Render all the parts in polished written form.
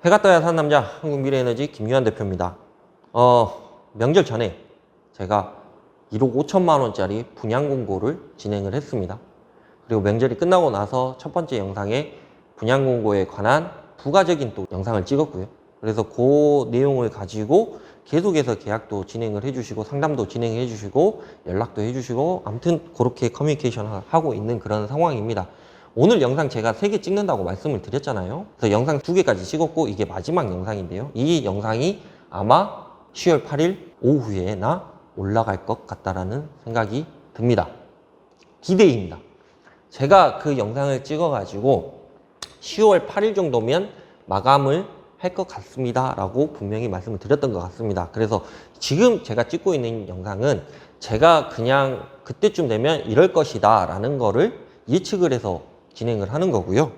해가 떠야 사는 남자 한국미래에너지 김유한 대표입니다. 명절 전에 제가 1억 5천만 원짜리 분양 공고를 진행을 했습니다. 그리고 명절이 끝나고 나서 첫 번째 영상에 분양 공고에 관한 부가적인 또 영상을 찍었고요. 그래서 그 내용을 가지고 계속해서 계약도 진행을 해주시고 상담도 진행해 주시고 연락도 해주시고 아무튼 그렇게 커뮤니케이션을 하고 있는 그런 상황입니다. 오늘 영상 제가 3개 찍는다고 말씀을 드렸잖아요. 그래서 영상 2개까지 찍었고 이게 마지막 영상인데요. 이 영상이 아마 10월 8일 오후에나 올라갈 것 같다라는 생각이 듭니다. 기대입니다. 제가 그 영상을 찍어가지고 10월 8일 정도면 마감을 할 것 같습니다 라고 분명히 말씀을 드렸던 것 같습니다. 그래서 지금 제가 찍고 있는 영상은 제가 그냥 그때쯤 되면 이럴 것이다 라는 거를 예측을 해서 진행을 하는 거고요.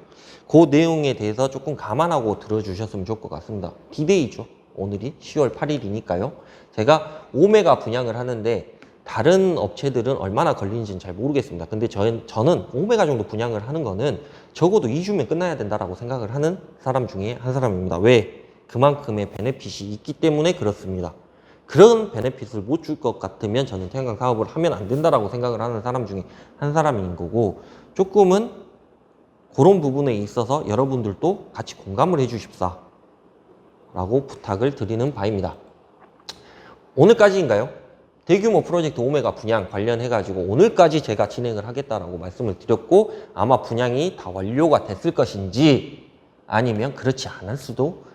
그 내용에 대해서 조금 감안하고 들어주셨으면 좋을 것 같습니다. 디데이죠. 오늘이 10월 8일이니까요. 제가 5메가 분양을 하는데 다른 업체들은 얼마나 걸리는지는 잘 모르겠습니다. 근데 저는 5메가 정도 분양을 하는 거는 적어도 2주면 끝나야 된다라고 생각을 하는 사람 중에 한 사람입니다. 왜? 그만큼의 베네핏이 있기 때문에 그렇습니다. 그런 베네핏을 못 줄 것 같으면 저는 태양광 사업을 하면 안 된다라고 생각을 하는 사람 중에 한 사람인 거고, 조금은 그런 부분에 있어서 여러분들도 같이 공감을 해 주십사 라고 부탁을 드리는 바입니다. 오늘까지인가요? 대규모 프로젝트 5메가 분양 관련해가지고 오늘까지 제가 진행을 하겠다라고 말씀을 드렸고, 아마 분양이 다 완료가 됐을 것인지 아니면 그렇지 않을 수도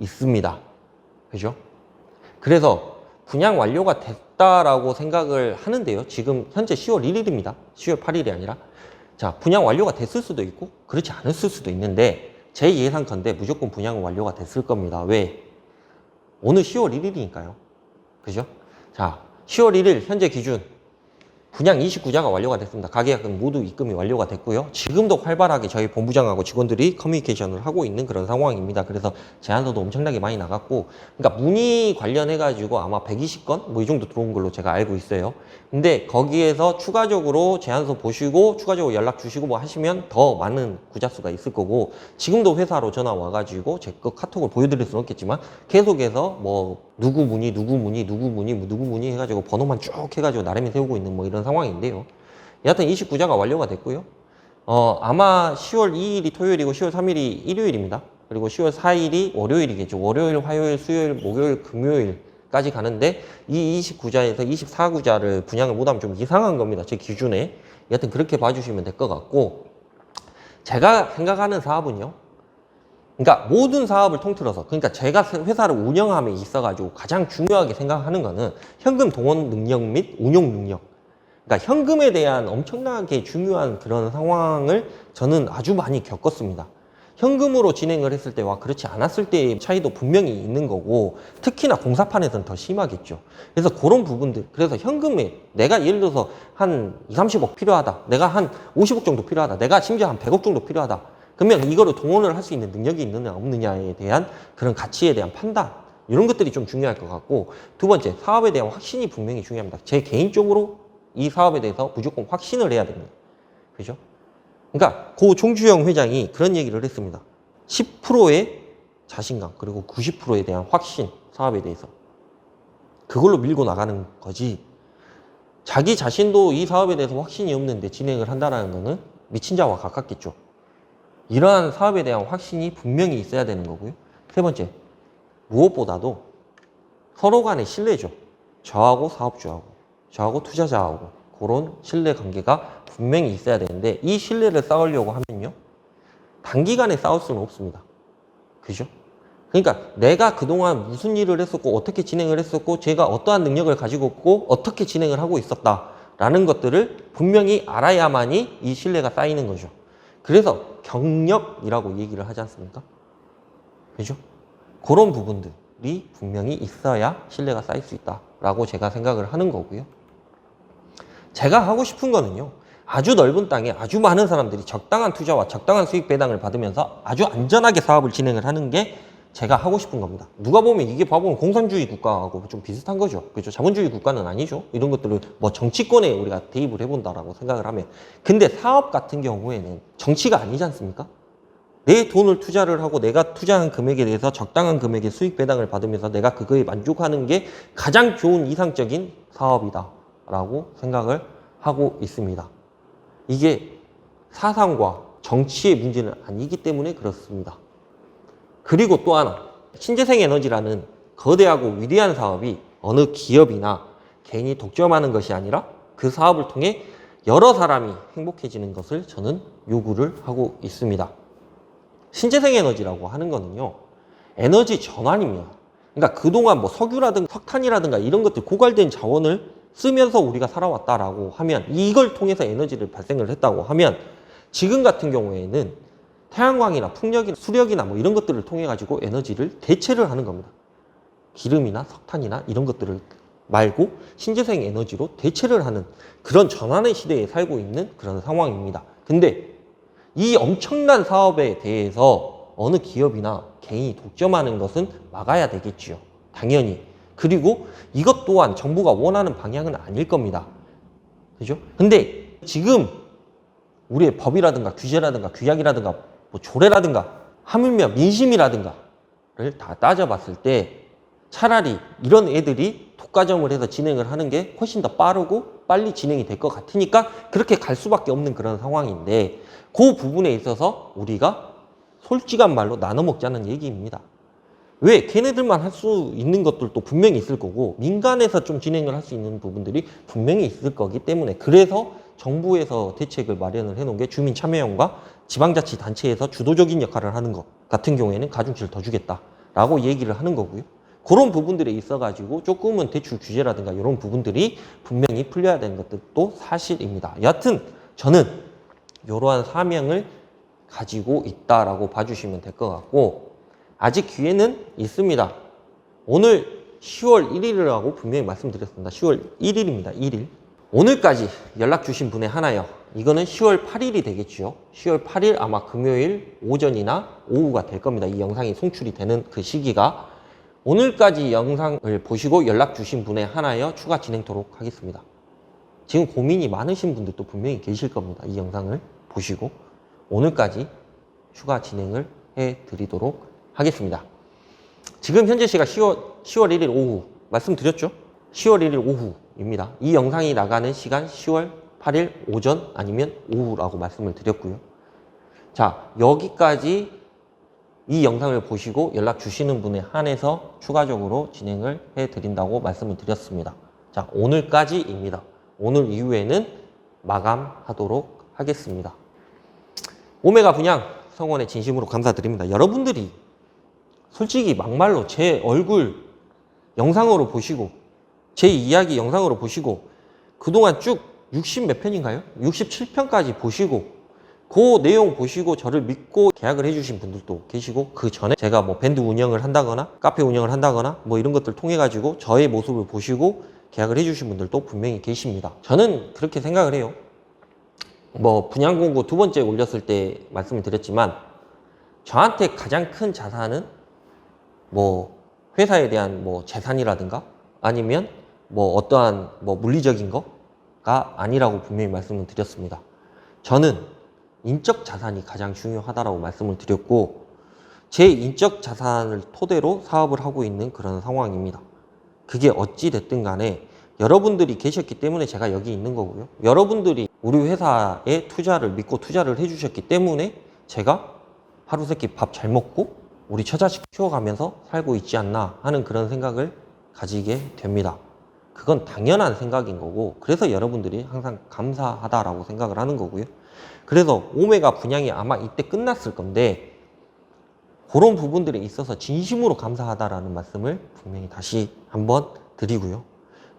있습니다. 그죠? 그래서 분양 완료가 됐다라고 생각을 하는데요. 지금 현재 10월 1일입니다. 10월 8일이 아니라. 자, 분양 완료가 됐을 수도 있고 그렇지 않았을 수도 있는데 제 예상컨대 무조건 분양 완료가 됐을 겁니다. 왜? 오늘 10월 1일이니까요. 그죠? 자, 10월 1일 현재 기준 분양 29자가 완료가 됐습니다. 가계약은 모두 입금이 완료가 됐고요. 지금도 활발하게 저희 본부장하고 직원들이 커뮤니케이션을 하고 있는 그런 상황입니다. 그래서 제안서도 엄청나게 많이 나갔고, 그러니까 문의 관련해가지고 아마 120건 뭐 이 정도 들어온 걸로 제가 알고 있어요. 근데 거기에서 추가적으로 제안서 보시고 추가적으로 연락 주시고 뭐 하시면 더 많은 구자수가 있을 거고, 지금도 회사로 전화 와가지고 제 거 카톡을 보여드릴 수는 없겠지만 계속해서 뭐 누구 문의 해가지고 번호만 쭉 해가지고 나름이 세우고 있는 뭐 이런 상황인데요. 여하튼 29자가 완료가 됐고요. 아마 10월 2일이 토요일이고 10월 3일이 일요일입니다. 그리고 10월 4일이 월요일이겠죠. 월요일, 화요일, 수요일, 목요일, 금요일까지 가는데 이 29자에서 24구자를 분양을 못하면 좀 이상한 겁니다. 제 기준에. 여하튼 그렇게 봐주시면 될 것 같고, 제가 생각하는 사업은요. 그러니까 모든 사업을 통틀어서, 그러니까 제가 회사를 운영함에 있어가지고 가장 중요하게 생각하는 거는 현금 동원 능력 및 운용 능력. 그러니까 현금에 대한 엄청나게 중요한 그런 상황을 저는 아주 많이 겪었습니다. 현금으로 진행을 했을 때와 그렇지 않았을 때의 차이도 분명히 있는 거고, 특히나 공사판에서는 더 심하겠죠. 그래서 그런 부분들, 그래서 현금에 내가 예를 들어서 한 2, 30억 필요하다, 내가 한 50억 정도 필요하다, 내가 심지어 한 100억 정도 필요하다, 그러면 이거를 동원을 할 수 있는 능력이 있느냐 없느냐에 대한 그런 가치에 대한 판단, 이런 것들이 좀 중요할 것 같고, 두 번째, 사업에 대한 확신이 분명히 중요합니다. 제 개인적으로 이 사업에 대해서 무조건 확신을 해야 됩니다. 그죠? 그러니까 고 종주영 회장이 그런 얘기를 했습니다. 10%의 자신감, 그리고 90%에 대한 확신, 사업에 대해서 그걸로 밀고 나가는 거지, 자기 자신도 이 사업에 대해서 확신이 없는데 진행을 한다는 거는 미친 자와 가깝겠죠. 이러한 사업에 대한 확신이 분명히 있어야 되는 거고요. 세 번째, 무엇보다도 서로 간의 신뢰죠. 저하고 사업주하고, 저하고 투자자하고 그런 신뢰 관계가 분명히 있어야 되는데, 이 신뢰를 쌓으려고 하면요, 단기간에 쌓을 수는 없습니다. 그죠? 그러니까 내가 그동안 무슨 일을 했었고 어떻게 진행을 했었고 제가 어떠한 능력을 가지고 있고 어떻게 진행을 하고 있었다라는 것들을 분명히 알아야만이 이 신뢰가 쌓이는 거죠. 그래서 경력이라고 얘기를 하지 않습니까? 그죠? 그런 부분들이 분명히 있어야 신뢰가 쌓일 수 있다라고 제가 생각을 하는 거고요. 제가 하고 싶은 거는요, 아주 넓은 땅에 아주 많은 사람들이 적당한 투자와 적당한 수익 배당을 받으면서 아주 안전하게 사업을 진행을 하는 게 제가 하고 싶은 겁니다. 누가 보면 이게 봐보면 공산주의 국가하고 좀 비슷한 거죠. 그죠? 자본주의 국가는 아니죠. 이런 것들을 뭐 정치권에 우리가 대입을 해본다라고 생각을 하면. 근데 사업 같은 경우에는 정치가 아니지 않습니까? 내 돈을 투자를 하고 내가 투자한 금액에 대해서 적당한 금액의 수익 배당을 받으면서 내가 그거에 만족하는 게 가장 좋은 이상적인 사업이다 라고 생각을 하고 있습니다. 이게 사상과 정치의 문제는 아니기 때문에 그렇습니다. 그리고 또 하나, 신재생 에너지라는 거대하고 위대한 사업이 어느 기업이나 개인이 독점하는 것이 아니라 그 사업을 통해 여러 사람이 행복해지는 것을 저는 요구를 하고 있습니다. 신재생 에너지라고 하는 거는요, 에너지 전환입니다. 그러니까 그동안 뭐 석유라든가 석탄이라든가 이런 것들 고갈된 자원을 쓰면서 우리가 살아왔다라고 하면, 이걸 통해서 에너지를 발생을 했다고 하면, 지금 같은 경우에는 태양광이나 풍력이나 수력이나 뭐 이런 것들을 통해 가지고 에너지를 대체를 하는 겁니다. 기름이나 석탄이나 이런 것들을 말고 신재생 에너지로 대체를 하는 그런 전환의 시대에 살고 있는 그런 상황입니다. 근데 이 엄청난 사업에 대해서 어느 기업이나 개인이 독점하는 것은 막아야 되겠지요. 당연히. 그리고 이것 또한 정부가 원하는 방향은 아닐 겁니다. 그죠? 근데 지금 우리의 법이라든가 규제라든가 규약이라든가 뭐 조례라든가 하물며 민심이라든가를 다 따져봤을 때 차라리 이런 애들이 독과점을 해서 진행을 하는 게 훨씬 더 빠르고 빨리 진행이 될 것 같으니까 그렇게 갈 수밖에 없는 그런 상황인데, 그 부분에 있어서 우리가 솔직한 말로 나눠 먹자는 얘기입니다. 왜? 걔네들만 할 수 있는 것들도 분명히 있을 거고 민간에서 좀 진행을 할 수 있는 부분들이 분명히 있을 거기 때문에, 그래서 정부에서 대책을 마련을 해놓은 게 주민참여연과 지방자치단체에서 주도적인 역할을 하는 것 같은 경우에는 가중치를 더 주겠다라고 얘기를 하는 거고요. 그런 부분들에 있어가지고 조금은 대출 규제라든가 이런 부분들이 분명히 풀려야 되는 것들도 사실입니다. 여하튼 저는 이러한 사명을 가지고 있다라고 봐주시면 될 것 같고, 아직 기회는 있습니다. 오늘 10월 1일이라고 분명히 말씀드렸습니다. 10월 1일입니다. 1일. 오늘까지 연락 주신 분의 하나요. 이거는 10월 8일이 되겠죠. 10월 8일 아마 금요일 오전이나 오후가 될 겁니다. 이 영상이 송출이 되는 그 시기가. 오늘까지 영상을 보시고 연락 주신 분의 하나여 추가 진행토록 하겠습니다. 지금 고민이 많으신 분들도 분명히 계실 겁니다. 이 영상을 보시고 오늘까지 추가 진행을 해드리도록 하겠습니다. 지금 현재 시각 10월 1일 오후 말씀드렸죠? 10월 1일 오후입니다. 이 영상이 나가는 시간 10월 8일 오전 아니면 오후라고 말씀을 드렸고요. 자, 여기까지 이 영상을 보시고 연락 주시는 분에 한해서 추가적으로 진행을 해드린다고 말씀을 드렸습니다. 자, 오늘까지입니다. 오늘 이후에는 마감하도록 하겠습니다. 오메가 분양 성원에 진심으로 감사드립니다. 여러분들이 솔직히 막말로 제 얼굴 영상으로 보시고 제 이야기 영상으로 보시고 그동안 쭉 60 몇 편인가요? 67편까지 보시고 그 내용 보시고 저를 믿고 계약을 해주신 분들도 계시고, 그 전에 제가 뭐 밴드 운영을 한다거나 카페 운영을 한다거나 뭐 이런 것들 통해 가지고 저의 모습을 보시고 계약을 해주신 분들도 분명히 계십니다. 저는 그렇게 생각을 해요. 뭐 분양 공고 두 번째 올렸을 때 말씀을 드렸지만 저한테 가장 큰 자산은 뭐 회사에 대한 뭐 재산이라든가 아니면 뭐 어떠한 뭐 물리적인 거가 아니라고 분명히 말씀을 드렸습니다. 저는 인적 자산이 가장 중요하다라고 말씀을 드렸고, 제 인적 자산을 토대로 사업을 하고 있는 그런 상황입니다. 그게 어찌 됐든 간에 여러분들이 계셨기 때문에 제가 여기 있는 거고요. 여러분들이 우리 회사에 투자를 믿고 투자를 해주셨기 때문에 제가 하루 세끼 밥 잘 먹고 우리 처자식 키워가면서 살고 있지 않나 하는 그런 생각을 가지게 됩니다. 그건 당연한 생각인 거고, 그래서 여러분들이 항상 감사하다라고 생각을 하는 거고요. 그래서 오메가 분양이 아마 이때 끝났을 건데 그런 부분들에 있어서 진심으로 감사하다라는 말씀을 분명히 다시 한번 드리고요.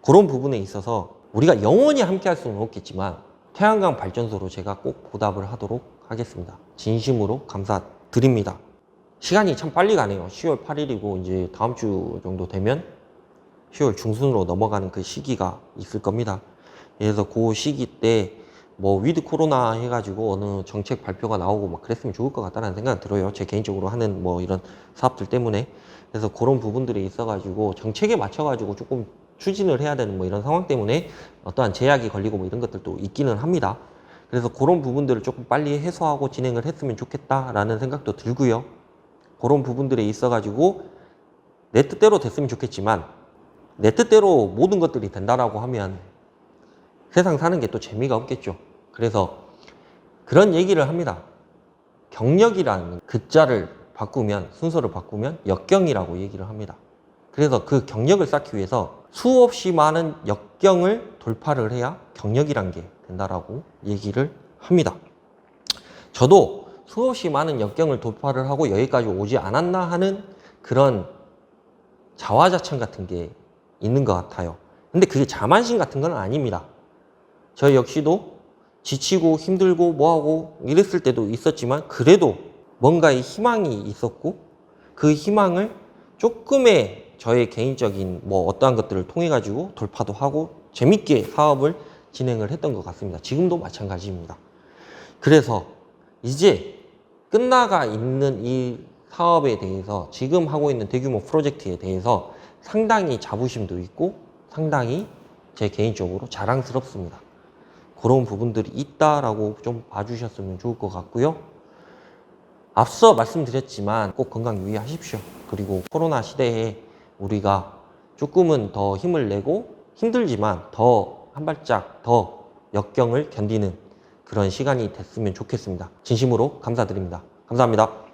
그런 부분에 있어서 우리가 영원히 함께 할 수는 없겠지만 태양광 발전소로 제가 꼭 보답을 하도록 하겠습니다. 진심으로 감사드립니다. 시간이 참 빨리 가네요. 10월 8일이고 이제 다음 주 정도 되면 10월 중순으로 넘어가는 그 시기가 있을 겁니다. 그래서 그 시기 때 뭐 위드 코로나 해가지고 어느 정책 발표가 나오고 막 그랬으면 좋을 것 같다는 생각이 들어요. 제 개인적으로 하는 뭐 이런 사업들 때문에. 그래서 그런 부분들이 있어가지고 정책에 맞춰가지고 조금 추진을 해야 되는 뭐 이런 상황 때문에 어떠한 제약이 걸리고 뭐 이런 것들도 있기는 합니다. 그래서 그런 부분들을 조금 빨리 해소하고 진행을 했으면 좋겠다라는 생각도 들고요. 그런 부분들에 있어가지고 내 뜻대로 됐으면 좋겠지만 내 뜻대로 모든 것들이 된다라고 하면 세상 사는 게 또 재미가 없겠죠. 그래서 그런 얘기를 합니다. 경력이라는 글자를 바꾸면, 순서를 바꾸면 역경이라고 얘기를 합니다. 그래서 그 경력을 쌓기 위해서 수없이 많은 역경을 돌파를 해야 경력이란 게 된다라고 얘기를 합니다. 저도 수없이 많은 역경을 돌파를 하고 여기까지 오지 않았나 하는 그런 자화자찬 같은 게 있는 것 같아요. 근데 그게 자만심 같은 건 아닙니다. 저 역시도 지치고 힘들고 뭐하고 이랬을 때도 있었지만 그래도 뭔가의 희망이 있었고 그 희망을 조금의 저의 개인적인 뭐 어떠한 것들을 통해 가지고 돌파도 하고 재밌게 사업을 진행을 했던 것 같습니다. 지금도 마찬가지입니다. 그래서 이제 끝나가 있는 이 사업에 대해서 지금 하고 있는 대규모 프로젝트에 대해서 상당히 자부심도 있고 상당히 제 개인적으로 자랑스럽습니다. 그런 부분들이 있다라고 좀 봐주셨으면 좋을 것 같고요. 앞서 말씀드렸지만 꼭 건강 유의하십시오. 그리고 코로나 시대에 우리가 조금은 더 힘을 내고 힘들지만 더 한 발짝 더 역경을 견디는 그런 시간이 됐으면 좋겠습니다. 진심으로 감사드립니다. 감사합니다.